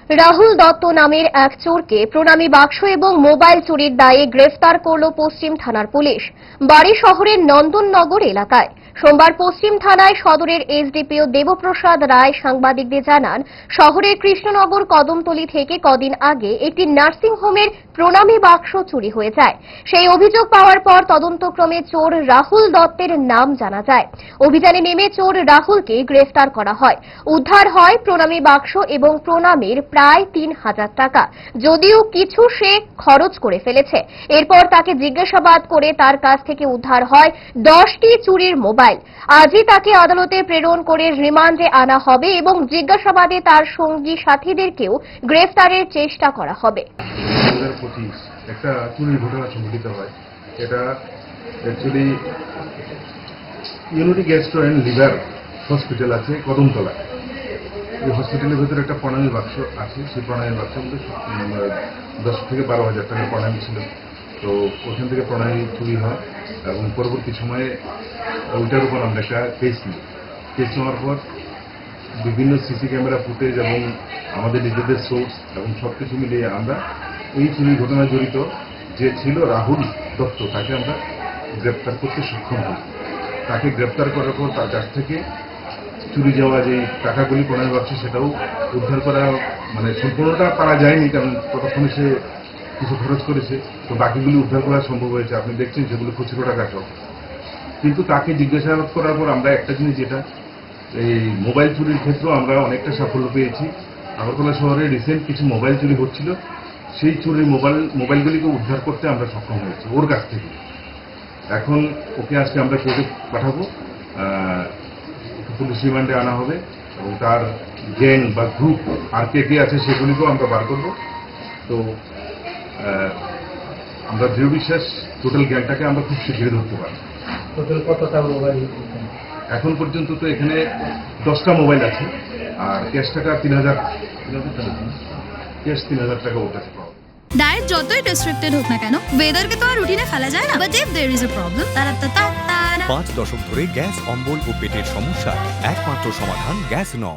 রাহুল দত্ত নামের এক চোরকে প্রণামী বাক্স এবং মোবাইল চুরির দায়ে গ্রেফতার করল পশ্চিম থানার পুলিশ। বাড়ি শহরের নন্দননগর এলাকায় সোমবার পশ্চিম থানায় সদরের এসডিপিও দেবপ্রসাদ রায় সাংবাদিকদের জানান, শহরের কৃষ্ণনগর কদমতলী থেকে কদিন আগে একটি নার্সিং হোমের প্রণামী বাক্স চুরি হয়ে যায়। সেই অভিযোগ পাওয়ার পর তদন্তক্রমে চোর রাহুল দত্তের নাম জানা যায়। অভিযানে নেমে চোর রাহুলকে গ্রেফতার করা হয়। উদ্ধার হয় প্রণামী বাক্স এবং প্রণামীর প্রায় ৩,০০০ টাকা, যদিও কিছু সে খরচ করে ফেলেছে। এরপর তাকে জিজ্ঞাসাবাদ করে তার কাছ থেকে উদ্ধার হয় 10টি চুরির মোবাইল। আজই তাকে আদালতে প্রেরণ করে রিমান্ডে আনা হবে এবং জিজ্ঞাসাবাদে তার সঙ্গী সাথীদেরকেও গ্রেফতারের চেষ্টা করা হবে। 2025 একটা চুরির ঘটনা সংঘটিত হয়। এটা actually unity gastro and liver hospital আছে কদমতলা। এই হসপিটালের ভেতরে একটা প্রণামী বাক্স আছে। সেই প্রণামী বাক্সের মধ্যে 10 থেকে 12,000 টাকার প্রণামী ছিল। তো ওখান থেকে প্রণামী চুরি হয় এবং পরবর্তী সময়ে ওইটার উপর আমরা একটা কেস নিই। কেস নেওয়ার পর বিভিন্ন সিসি ক্যামেরা ফুটেজ এবং আমাদের নিজেদের সোর্স এবং সব কিছু মিলিয়ে আমরা এই চুরির ঘটনায় জড়িত যে ছিল রাহুল দত্ত, তাকে আমরা গ্রেপ্তার করতে সক্ষম হই। তাকে গ্রেপ্তার করার পর তার কাছ থেকে চুরি যাওয়া যে টাকাগুলি প্রণামী বাক্সে সেটাও উদ্ধার করা, মানে সম্পূর্ণটা পারা যায়নি, কারণ ততক্ষণে সে কিছু খরচ করেছে। তো বাকিগুলি উদ্ধার করা সম্ভব হয়েছে। আপনি দেখছেন সেগুলো খুচরো টাকা সব। কিন্তু তাকে জিজ্ঞাসাবাদ করার পর আমরা একটা জিনিস, যেটা এই মোবাইল চুরির ক্ষেত্রেও আমরা অনেকটা সাফল্য পেয়েছি। আগরতলা শহরে রিসেন্ট কিছু মোবাইল চুরি হচ্ছিল, সেই চুরির মোবাইলগুলিকে উদ্ধার করতে আমরা সক্ষম হয়েছি ওর কাছ থেকে। এখন ওকে আজকে আমরা কোর্টে পাঠাবো, পুলিশ রিমান্ডে আনা হবে এবং তার গ্যাং বা গ্রুপ আর কে কে আছে সেগুলিকেও আমরা বার করব। তো আমরা দৃঢ় বিশ্বাস টোটাল গ্যাংটাকে আমরা খুব শীঘ্রই ধরতে পারব। টোটাল কতটা মোবাইল? এখন পর্যন্ত তো এখানে 10টা মোবাইল আছে, আর ক্যাশ টাকা 3,000, ক্যাশ 3,000 টাকা ওর কাছে পাওয়া। ডায়েট যতই রেস্ট্রিক্টেড হোক না কেন, ওয়েদারকে তো আর রুটিনে ফেলা যায় না। But if there is a problem, 5 দশক ধরে গ্যাস, অম্বল ও পেটের সমস্যা একমাত্র সমাধান গ্যাস নল।